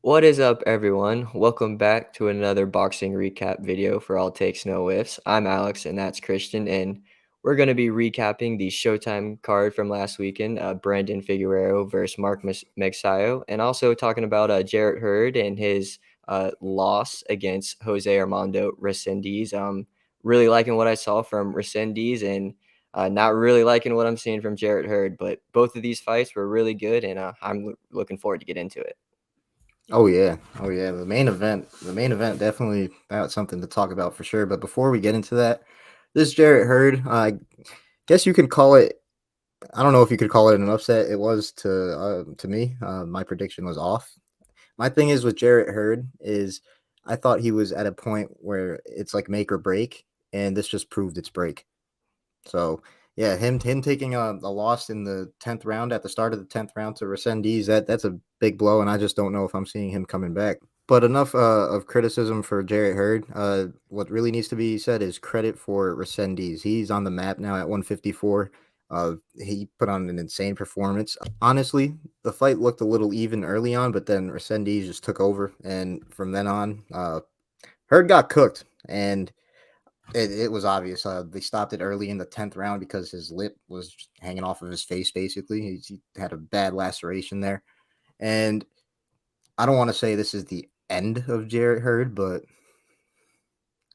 What is up, everyone? Welcome back to another boxing recap video for All Takes No Whiffs. I'm Alex, and that's Christian, and we're going to be recapping the Showtime card from last weekend, Brandon Figueroa versus Magsayo, and also talking about Jarrett Hurd and his loss against Jose Armando Resendiz. Really liking what I saw from Resendiz, and not really liking what I'm seeing from Jarrett Hurd, but both of these fights were really good, and I'm looking forward to get into it. Oh yeah. The main event definitely that's something to talk about for sure. But before we get into that, this Jarrett Hurd, I guess you could call it. I don't know if you could call it an upset. It was to me. My prediction was off. My thing is with Jarrett Hurd is I thought he was at a point where it's like make or break, and this just proved its break. So yeah, him taking a loss in the 10th round at the start of the 10th round to Resendiz, that's a big blow, and I just don't know if I'm seeing him coming back. But enough of criticism for Jarrett Hurd. What really needs to be said is credit for Resendiz. He's on the map now at 154. He put on an insane performance. Honestly, the fight looked a little even early on, but then Resendiz just took over, and from then on, Hurd got cooked, and it was obvious. They stopped it early in the 10th round because his lip was hanging off of his face. Basically, he had a bad laceration there, and I don't want to say this is the end of Jarrett Hurd, but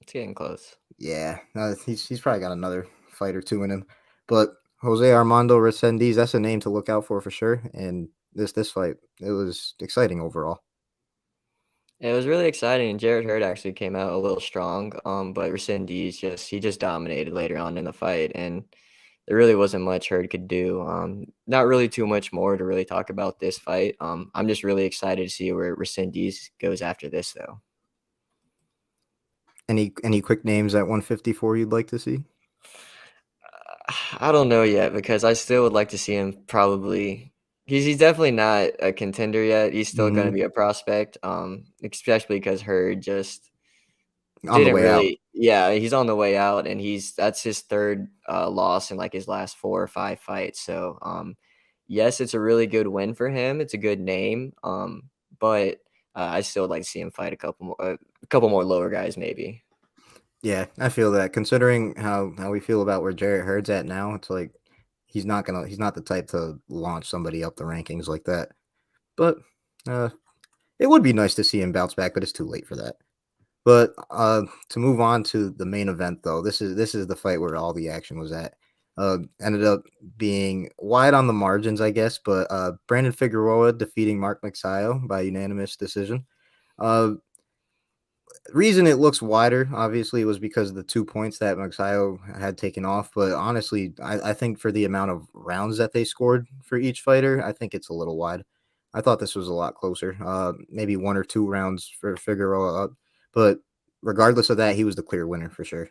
It's getting close. yeah, he's probably got another fight or two in him. But Jose Armando Resendiz, that's a name to look out for sure. And this fight, it was exciting overall. It was really exciting, and Jarrett Hurd actually came out a little strong, but Resendiz just dominated later on in the fight, and there really wasn't much Hurd could do. Not really too much more to really talk about this fight. I'm just really excited to see where Resendiz goes after this, though. Any quick names at 154 you'd like to see? I don't know yet because I still would like to see him probably. He's definitely not a contender yet. He's still going to Mm-hmm. be a prospect, especially because Hurd just On the didn't way out. really. Yeah, he's on the way out, and that's his third loss in like his last 4 or 5 fights. So, yes, it's a really good win for him. It's a good name, but I still would like to see him fight a couple more lower guys, maybe. Yeah, I feel that. Considering how we feel about where Jarrett Hurd's at now, it's like he's not the type to launch somebody up the rankings like that. But uh, it would be nice to see him bounce back, but it's too late for that. But to move on to the main event, though, this is the fight where all the action was at. Ended up being wide on the margins, I guess, but Brandon Figueroa defeating Mark Magsayo by unanimous decision. Uh, Reason it looks wider, obviously, was because of the 2 points that Magsayo had taken off. But honestly, I think for the amount of rounds that they scored for each fighter, I think it's a little wide. I thought this was a lot closer, maybe 1 or 2 rounds for Figueroa up. But regardless of that, he was the clear winner for sure.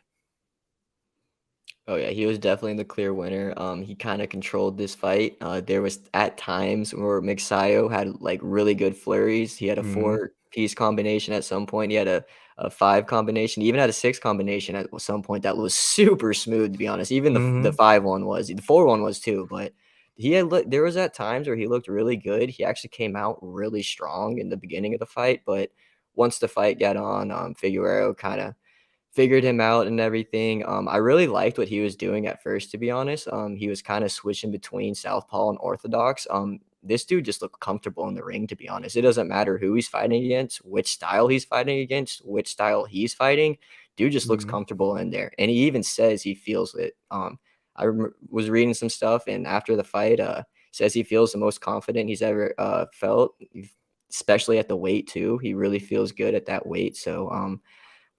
Oh yeah, he was definitely the clear winner. He kind of controlled this fight. There was at times where Magsayo had like really good flurries. He had a Hmm. four-piece combination at some point. He had a five combination. He even had a six combination at some point that was super smooth, to be honest. Even the Hmm. 5-1 was. The 4-1 was too, but there was at times where he looked really good. He actually came out really strong in the beginning of the fight, but once the fight got on, Figueroa kind of figured him out and everything. I really liked what he was doing at first, to be honest. He was kind of switching between southpaw and orthodox. This dude just looked comfortable in the ring, to be honest. It doesn't matter who he's fighting against, which style he's fighting against, which style he's fighting. Dude just looks Hmm. comfortable in there, and he even says he feels it. Was reading some stuff, and after the fight, says he feels the most confident he's ever felt, especially at the weight too. He really feels good at that weight. So,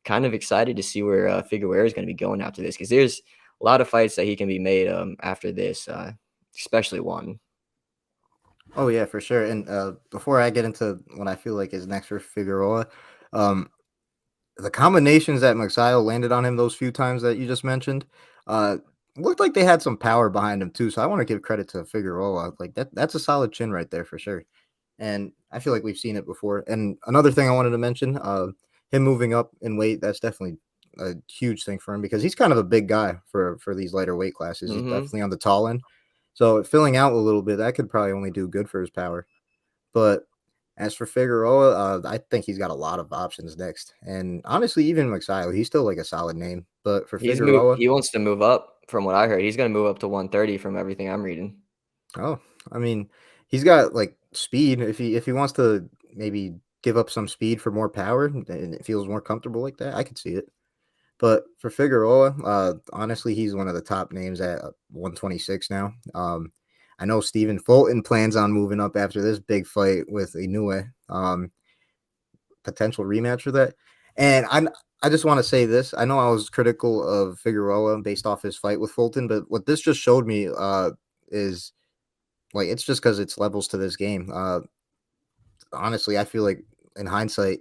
kind of excited to see where Figueroa is going to be going after this because there's a lot of fights that he can be made after this, especially one. Oh yeah, for sure. And before I get into what I feel like is next for Figueroa, um, the combinations that Magsayo landed on him those few times that you just mentioned, uh, looked like they had some power behind him too. So I want to give credit to Figueroa. Like that's a solid chin right there for sure. And I feel like we've seen it before. And another thing I wanted to mention, him moving up in weight, that's definitely a huge thing for him because he's kind of a big guy for these lighter weight classes. He's Hmm. definitely on the tall end. So filling out a little bit, that could probably only do good for his power. But As for Figueroa, I think he's got a lot of options next, and honestly, even Magsayo, he's still like a solid name. But for Figueroa, He wants to move up from what I heard. He's gonna move up to 130 from everything I'm reading. oh, I mean, he's got like speed. If he wants to maybe give up some speed for more power, and it feels more comfortable like that, I could see it. But for Figueroa, honestly, he's one of the top names at 126 now. I know Stephen Fulton plans on moving up after this big fight with Inoue. Potential rematch for that. And I just want to say this. I know I was critical of Figueroa based off his fight with Fulton, but what this just showed me is like it's just because it's levels to this game. Honestly, I feel like in hindsight,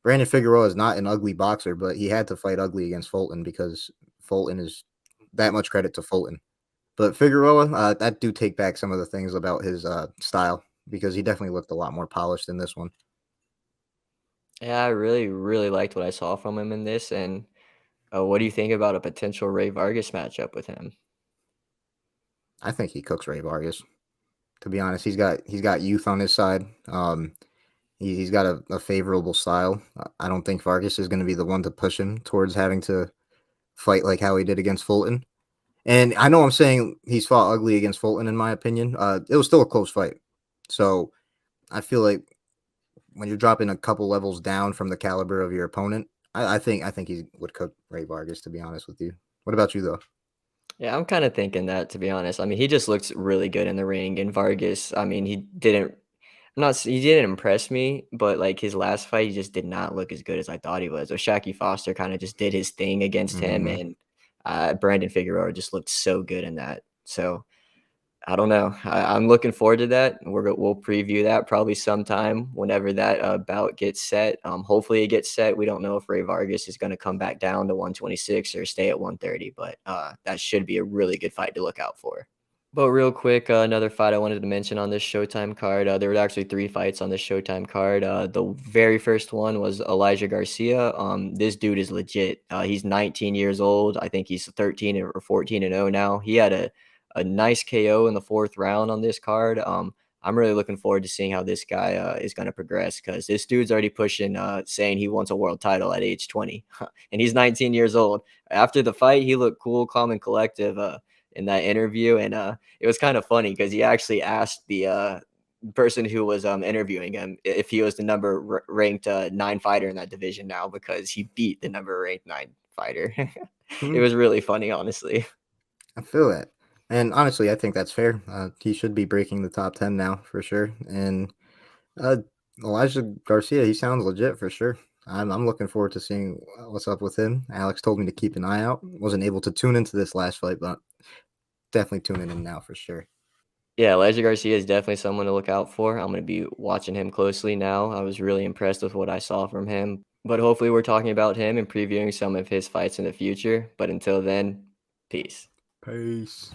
Brandon Figueroa is not an ugly boxer, but he had to fight ugly against Fulton because Fulton is that much credit to Fulton. But Figueroa, that do take back some of the things about his style because he definitely looked a lot more polished in this one. Yeah, I really, really liked what I saw from him in this. And what do you think about a potential Ray Vargas matchup with him? I think he cooks Ray Vargas. To be honest, he's got youth on his side. He's got a favorable style. I don't think Vargas is going to be the one to push him towards having to fight like how he did against Fulton. And I know I'm saying he's fought ugly against Fulton, in my opinion. It was still a close fight. So I feel like when you're dropping a couple levels down from the caliber of your opponent, I think he would cook Ray Vargas, to be honest with you. What about you, though? Yeah, I'm kind of thinking that, to be honest. I mean, he just looks really good in the ring. And Vargas, I mean, he didn't. He didn't impress me, but like his last fight, he just did not look as good as I thought he was. So Shaki Foster kind of just did his thing against him, Mm-hmm. and Brandon Figueroa just looked so good in that. So I don't know. I'm looking forward to that. We'll preview that probably sometime whenever that bout gets set. Hopefully it gets set. We don't know if Ray Vargas is going to come back down to 126 or stay at 130, but that should be a really good fight to look out for. But real quick, another fight I wanted to mention on this Showtime card. There were actually three fights on this Showtime card. The very first one was Elijah Garcia. This dude is legit. He's 19 years old. I think he's 13 or 14-0 now. He had a nice KO in the fourth round on this card. I'm really looking forward to seeing how this guy is going to progress because this dude's already pushing, saying he wants a world title at age 20, and he's 19 years old. After the fight, he looked cool, calm, and collective in that interview, and it was kind of funny because he actually asked the person who was interviewing him if he was the number ranked 9 fighter in that division now because he beat the number ranked 9 fighter. It Hmm. was really funny, honestly. I feel that. And honestly, I think that's fair. He should be breaking the top 10 now for sure. And uh, Elijah Garcia, he sounds legit for sure. I'm looking forward to seeing what's up with him. Alex told me to keep an eye out. Wasn't able to tune into this last fight, but definitely tuning in now for sure. Yeah, Elijah Garcia is definitely someone to look out for. I'm going to be watching him closely now. I was really impressed with what I saw from him. But hopefully, we're talking about him and previewing some of his fights in the future. But until then, peace. Peace.